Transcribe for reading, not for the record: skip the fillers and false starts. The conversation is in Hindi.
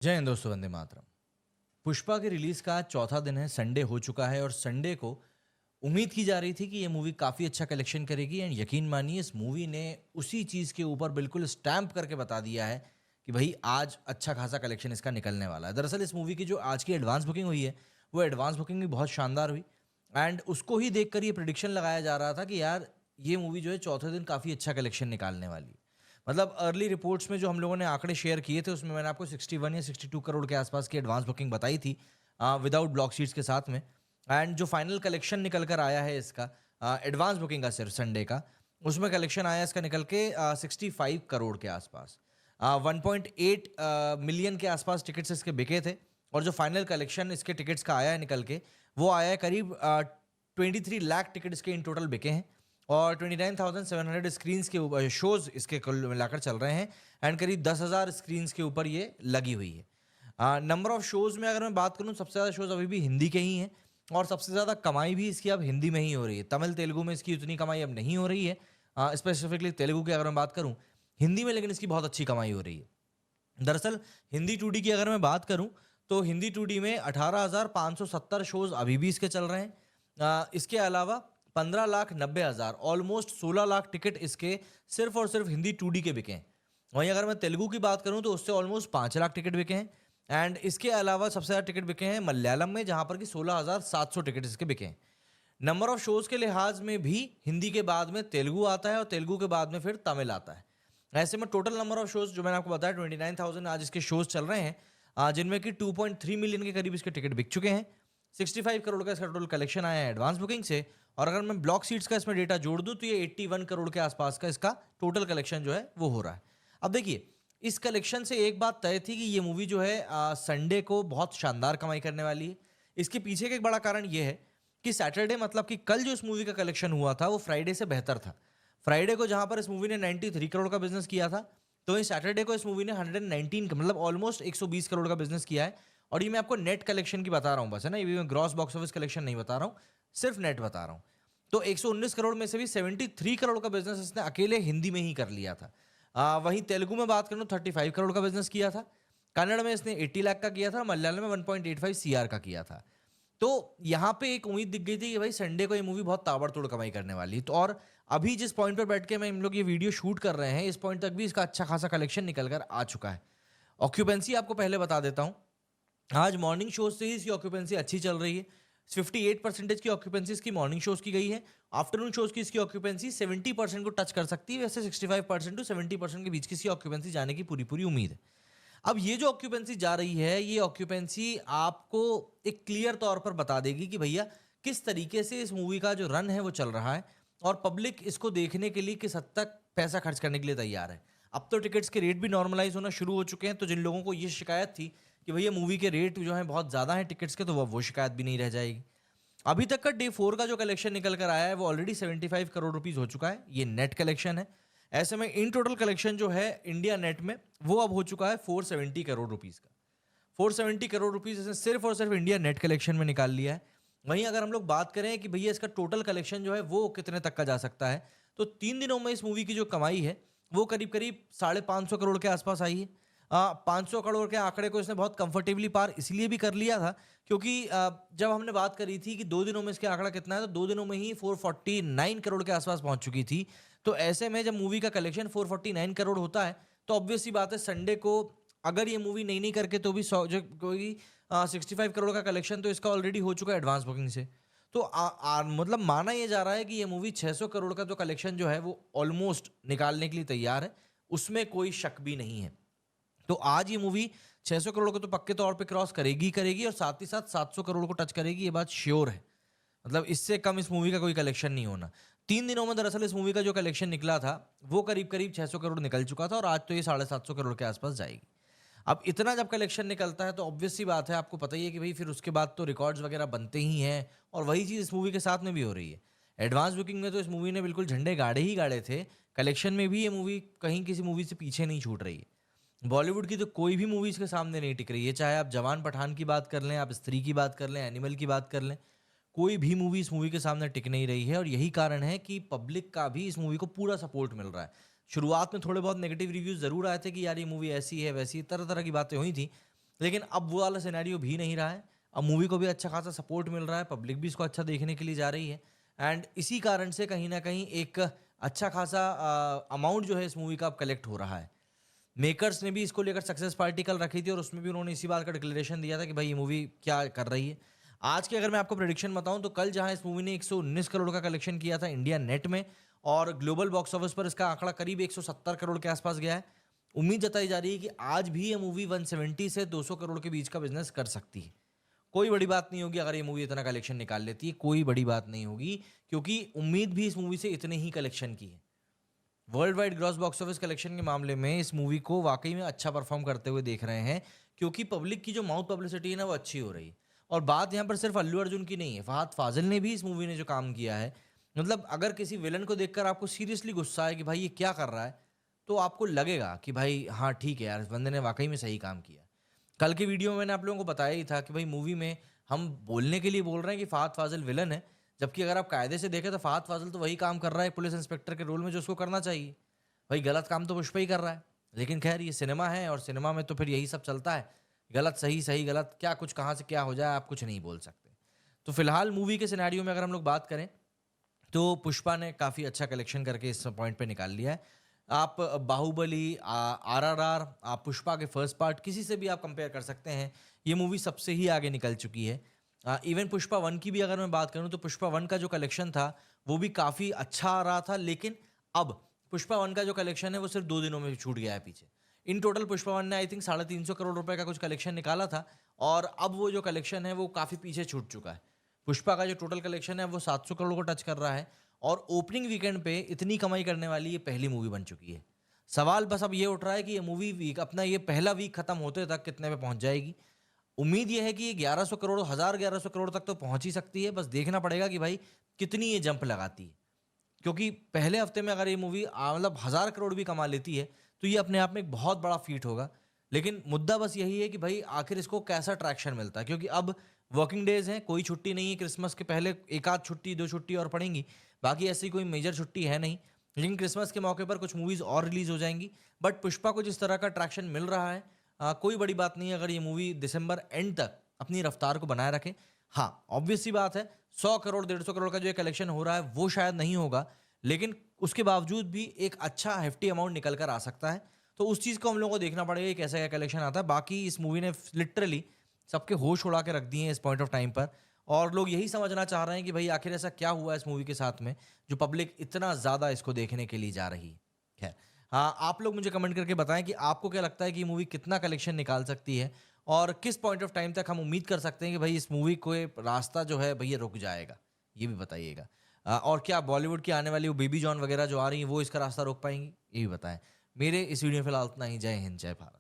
जय हिंद दोस्तों, वंदे मातरम। पुष्पा की रिलीज का आज चौथा दिन है, संडे हो चुका है और संडे को उम्मीद की जा रही थी कि ये मूवी काफ़ी अच्छा कलेक्शन करेगी एंड यकीन मानिए इस मूवी ने उसी चीज़ के ऊपर बिल्कुल स्टैम्प करके बता दिया है कि भाई आज अच्छा खासा कलेक्शन इसका निकलने वाला है। दरअसल इस मूवी की जो आज की एडवांस बुकिंग हुई है, वो एडवांस बुकिंग भी बहुत शानदार हुई एंड उसको ही देखकर ये प्रिडिक्शन लगाया जा रहा था कि यार ये मूवी जो है चौथे दिन काफ़ी अच्छा कलेक्शन निकालने वाली है। मतलब अर्ली रिपोर्ट्स में जो हम लोगों ने आंकड़े शेयर किए थे उसमें मैंने आपको 61 या 62 करोड़ के आसपास की एडवांस बुकिंग बताई थी विदाउट ब्लॉक शीट्स के साथ में। एंड जो फाइनल कलेक्शन निकल कर आया है इसका एडवांस बुकिंग का सिर्फ संडे का, उसमें कलेक्शन आया इसका निकल के 65 करोड़ के आसपास। 1.8 मिलियन के आसपास टिकट्स इसके बिके थे और जो फाइनल कलेक्शन इसके टिकट्स का आया है निकल के, वो आया है करीब 23 लाख टिकट इसके इन टोटल बिके हैं और 29,700 स्क्रीन्स के ऊपर शोज इसके कुल मिलाकर चल रहे हैं एंड करीब 10,000 स्क्रीन्स के ऊपर ये लगी हुई है। नंबर ऑफ शोज में अगर मैं बात करूं, सबसे ज़्यादा शोज अभी भी हिंदी के ही हैं और सबसे ज़्यादा कमाई भी इसकी अब हिंदी में ही हो रही है। तमिल तेलुगु में इसकी उतनी कमाई अब नहीं हो रही है, स्पेसिफिकली तेलुगु की अगर मैं बात करूं, हिंदी में लेकिन इसकी बहुत अच्छी कमाई हो रही है। दरअसल हिंदी 2D की अगर मैं बात करूं तो हिंदी 2D में 18,570 शोज अभी भी इसके चल रहे हैं। इसके अलावा 15,90,000 ऑलमोस्ट 16 लाख टिकट इसके सिर्फ और सिर्फ हिंदी 2D के बिके हैं। वहीं अगर मैं तेलुगु की बात करूं तो उससे ऑलमोस्ट 5 लाख टिकट बिके हैं एंड इसके अलावा सबसे ज़्यादा टिकट बिके हैं मलयालम में, जहां पर कि 16,700 टिकट इसके बिके हैं। नंबर ऑफ शोज के लिहाज में भी हिंदी के बाद में तेलुगु आता है और तेलुगु के बाद में फिर तमिल आता है। ऐसे में टोटल नंबर ऑफ शोज जो मैंने आपको बताया 29,000 आज इसके शोज चल रहे हैं, जिनमें कि 2.3 मिलियन के करीब इसके टिकट बिक चुके हैं। 65 करोड़ का इसका टोटल कलेक्शन आया है एडवांस बुकिंग से और अगर मैं ब्लॉक सीट्स का इसमें डेटा जोड़ दूं तो ये 81 करोड़ के आसपास का इसका टोटल कलेक्शन जो है वो हो रहा है। अब देखिए, इस कलेक्शन से एक बात तय थी कि ये मूवी जो है संडे को बहुत शानदार कमाई करने वाली है। इसके पीछे का एक बड़ा कारण ये है कि सैटरडे मतलब कि कल जो इस मूवी का कलेक्शन हुआ था वो फ्राइडे से बेहतर था। फ्राइडे को जहां पर इस मूवी ने 93 करोड़ का बिजनेस किया था, तो वहीं सैटरडे को इस मूवी ने 119 का मतलब ऑलमोस्ट 120 करोड़ का बिजनेस किया है। और ये मैं आपको नेट कलेक्शन की बता रहा हूँ बस, है ना, ये भी मैं ग्रॉस बॉक्स ऑफिस कलेक्शन नहीं बता रहा हूँ, सिर्फ नेट बता रहा हूँ। तो 119 करोड़ में से भी 73 करोड़ का बिजनेस इसने अकेले हिंदी में ही कर लिया था। वहीं तेलुगु में बात करूँ 35 करोड़ का बिजनेस किया था, कन्नड़ में इसने 80 लाख का किया था, मलयालम में 1.85 सीआर का किया था। तो यहाँ पे एक उम्मीद दिख गई थी कि भाई संडे को ये मूवी बहुत ताबड़तोड़ कमाई करने वाली है। तो और अभी जिस पॉइंट पर बैठ के मैं इन लोग ये वीडियो शूट कर रहे हैं, इस पॉइंट तक भी इसका अच्छा खासा कलेक्शन निकल कर आ चुका है। ऑक्यूपेंसी आपको पहले बता देता हूँ, आज मॉर्निंग शोज से ही इसकी ऑक्यूपेंसी अच्छी चल रही है। 58% की ऑक्यूपेंसी इसकी मॉर्निंग शोज की गई है। आफ्टरनून शोज की इसकी ऑक्यूपेंसी 70% को टच कर सकती है, वैसे 65% टू 70% के बीच की इसकी ऑक्यूपेंसी जाने की पूरी पूरी उम्मीद है। अब ये जो ऑक्यूपेंसी जा रही है, ये ऑक्यूपेंसी आपको एक क्लियर तौर पर बता देगी कि भैया किस तरीके से इस मूवी का जो रन है वो चल रहा है और पब्लिक इसको देखने के लिए किस हद तक पैसा खर्च करने के लिए तैयार है। अब तो टिकट्स के रेट भी नॉर्मलाइज होना शुरू हो चुके हैं, तो जिन लोगों को ये शिकायत थी कि भैया मूवी के रेट जो है बहुत ज़्यादा हैं टिकट्स के, तो वो शिकायत भी नहीं रह जाएगी। अभी तक का डे 4 का जो कलेक्शन निकल कर आया है वो ऑलरेडी 75 करोड़ रुपीज़ हो चुका है। ये नेट कलेक्शन है। ऐसे में इन टोटल कलेक्शन जो है इंडिया नेट में वो अब हो चुका है 470 करोड़ रुपीज़ का। 470 करोड़ रुपीज़ इसने सिर्फ और सिर्फ इंडिया नेट कलेक्शन में निकाल लिया है। वहीं अगर हम लोग बात करें कि भैया इसका टोटल कलेक्शन जो है वो कितने तक का जा सकता है, तो 3 दिनों में इस मूवी की जो कमाई है वो करीब करीब 550 करोड़ के आसपास आई है। 500 करोड़ के आंकड़े को इसने बहुत कंफर्टेबली पार इसलिए भी कर लिया था क्योंकि जब हमने बात करी थी कि 2 दिनों में इसके आंकड़ा कितना है, तो 2 दिनों में ही 449 करोड़ के आसपास पहुंच चुकी थी। तो ऐसे में जब मूवी का कलेक्शन 449 करोड़ होता है तो ऑब्वियस सी बात है संडे को अगर ये मूवी नहीं करके तो भी 100 जो कोई 65 करोड़ का कलेक्शन तो इसका ऑलरेडी हो चुका है एडवांस बुकिंग से। तो मतलब माना ये जा रहा है कि ये मूवी 600 करोड़ का जो कलेक्शन जो है वो ऑलमोस्ट निकालने के लिए तैयार है, उसमें कोई शक भी नहीं है। तो आज ये मूवी 600 करोड़ को तो पक्के तौर पे क्रॉस करेगी ही करेगी और साथ ही साथ 700 करोड़ को टच करेगी, ये बात श्योर है। मतलब इससे कम इस मूवी का कोई कलेक्शन नहीं होना। 3 दिनों में दरअसल इस मूवी का जो कलेक्शन निकला था वो करीब करीब 600 करोड़ निकल चुका था और आज तो ये 750 करोड़ के आसपास जाएगी। अब इतना जब कलेक्शन निकलता है तो ऑब्वियस सी बात है, आपको पता ही है कि भाई फिर उसके बाद तो रिकॉर्ड्स वगैरह बनते ही हैं और वही चीज़ इस मूवी के साथ में भी हो रही है। एडवांस बुकिंग में तो इस मूवी ने बिल्कुल झंडे गाड़े ही गाड़े थे, कलेक्शन में भी ये मूवी कहीं किसी मूवी से पीछे नहीं छूट रही है। बॉलीवुड की तो कोई भी मूवी इसके सामने नहीं टिक रही है, चाहे आप जवान पठान की बात कर लें, आप स्त्री की बात कर लें, एनिमल की बात कर लें, कोई भी मूवी इस मूवी के सामने टिक नहीं रही है और यही कारण है कि पब्लिक का भी इस मूवी को पूरा सपोर्ट मिल रहा है। शुरुआत में थोड़े बहुत नेगेटिव रिव्यूज ज़रूर आए थे कि यार ये मूवी ऐसी है वैसी है, तरह तरह की बातें हुई थी, लेकिन अब वो वाला सिनेरियो भी नहीं रहा है। अब मूवी को भी अच्छा खासा सपोर्ट मिल रहा है, पब्लिक भी इसको अच्छा देखने के लिए जा रही है एंड इसी कारण से कहीं न कहीं एक अच्छा खासा अमाउंट जो है इस मूवी का अब कलेक्ट हो रहा है। मेकर्स ने भी इसको लेकर सक्सेस पार्टी कल रखी थी और उसमें भी उन्होंने इसी बात का डिक्लेरेशन दिया था कि भाई ये मूवी क्या कर रही है। आज की अगर मैं आपको प्रेडिक्शन बताऊं तो कल जहां इस मूवी ने 119 करोड़ का कलेक्शन किया था इंडिया नेट में और ग्लोबल बॉक्स ऑफिस पर इसका आंकड़ा करीब 170 करोड़ के आसपास गया है। उम्मीद जताई जा रही है कि आज भी ये मूवी 170 से 200 करोड़ के बीच का बिजनेस कर सकती है। कोई बड़ी बात नहीं होगी अगर ये मूवी इतना कलेक्शन निकाल लेती है, कोई बड़ी बात नहीं होगी क्योंकि उम्मीद भी इस मूवी से इतने ही कलेक्शन की है। World wide gross box office collection के मामले में इस मूवी को वाकई में अच्छा परफॉर्म करते हुए देख रहे हैं क्योंकि पब्लिक की जो माउथ पब्लिसिटी है ना वो अच्छी हो रही है। और बात यहाँ पर सिर्फ अल्लू अर्जुन की नहीं है, फहद फाजिल ने भी इस मूवी ने जो काम किया है, मतलब अगर किसी विलन को देखकर आपको सीरियसली गुस्सा है कि भाई ये क्या कर रहा है, तो आपको लगेगा कि भाई हाँ ठीक है यार, इस बंदे ने वाकई में सही काम किया। कल की वीडियो में मैंने आप लोगों को बताया ही था कि भाई मूवी में हम बोलने के लिए बोल रहे हैं कि फहद फाजिल विलन है, जबकि अगर आप कायदे से देखें तो फहद फाजिल तो वही काम कर रहा है पुलिस इंस्पेक्टर के रोल में जो उसको करना चाहिए। भाई गलत काम तो पुष्पा ही कर रहा है, लेकिन खैर ये सिनेमा है और सिनेमा में तो फिर यही सब चलता है, गलत सही सही गलत क्या कुछ कहाँ से क्या हो जाए आप कुछ नहीं बोल सकते। तो फिलहाल मूवी के सिनेरियो में अगर हम लोग बात करें तो पुष्पा ने काफ़ी अच्छा कलेक्शन करके इस पॉइंट पे निकाल लिया है। आप बाहुबली, आरआरआर, आप पुष्पा के फर्स्ट पार्ट किसी से भी आप कंपेयर कर सकते हैं, ये मूवी सबसे ही आगे निकल चुकी है। इवन पुष्पा वन की भी अगर मैं बात करूं तो पुष्पा वन का जो कलेक्शन था वो भी काफ़ी अच्छा आ रहा था, लेकिन अब पुष्पा वन का जो कलेक्शन है वो सिर्फ 2 दिनों में छूट गया है पीछे। इन टोटल पुष्पा वन ने आई थिंक 350 करोड़ रुपए का कुछ कलेक्शन निकाला था और अब वो जो कलेक्शन है वो काफ़ी पीछे छूट चुका है। पुष्पा का जो टोटल कलेक्शन है वो 700 करोड़ को टच कर रहा है और ओपनिंग वीकेंड पे इतनी कमाई करने वाली ये पहली मूवी बन चुकी है। सवाल बस अब ये उठ रहा है कि ये मूवी वीक अपना ये पहला वीक खत्म होते तक कितने पे पहुंच जाएगी। उम्मीद ये है कि ये 1100 करोड़ 1100 करोड़ तक तो पहुंच ही सकती है, बस देखना पड़ेगा कि भाई कितनी ये जंप लगाती है। क्योंकि पहले हफ्ते में अगर ये मूवी मतलब 1000 करोड़ भी कमा लेती है तो ये अपने आप में एक बहुत बड़ा फीट होगा। लेकिन मुद्दा बस यही है कि भाई आखिर इसको कैसा ट्रैक्शन मिलता है, क्योंकि अब वर्किंग डेज हैं, कोई छुट्टी नहीं है। क्रिसमस के पहले एक आध छुट्टी 2 छुट्टी और पड़ेंगी, बाकी ऐसी कोई मेजर छुट्टी है नहीं। लेकिन क्रिसमस के मौके पर कुछ मूवीज़ और रिलीज हो जाएंगी। बट पुष्पा को जिस तरह का ट्रैक्शन मिल रहा है, कोई बड़ी बात नहीं है अगर ये मूवी दिसंबर एंड तक अपनी रफ्तार को बनाए रखे। हाँ ऑब्वियस सी बात है 100 करोड़ 150 करोड़ का जो कलेक्शन हो रहा है वो शायद नहीं होगा, लेकिन उसके बावजूद भी एक अच्छा हेफ्टी अमाउंट निकल कर आ सकता है। तो उस चीज़ को हम लोगों को देखना पड़ेगा कि कैसा क्या कलेक्शन आता है। बाकी इस मूवी ने लिटरली सबके होश उड़ा के रख दिए हैं इस पॉइंट ऑफ टाइम पर और लोग यही समझना चाह रहे हैं कि भाई आखिर ऐसा क्या हुआ है इस मूवी के साथ में जो पब्लिक इतना ज़्यादा इसको देखने के लिए जा रही है। खैर हाँ, आप लोग मुझे कमेंट करके बताएं कि आपको क्या लगता है कि मूवी कितना कलेक्शन निकाल सकती है और किस पॉइंट ऑफ टाइम तक हम उम्मीद कर सकते हैं कि भाई इस मूवी को रास्ता जो है भैया रुक जाएगा, ये भी बताइएगा। और क्या बॉलीवुड की आने वाली वो बेबी जॉन वगैरह जो आ रही हैं वो इसका रास्ता रोक पाएंगी, ये भी बताएं। मेरे इस वीडियो में फिलहाल इतना ही। जय हिंद, जय भारत।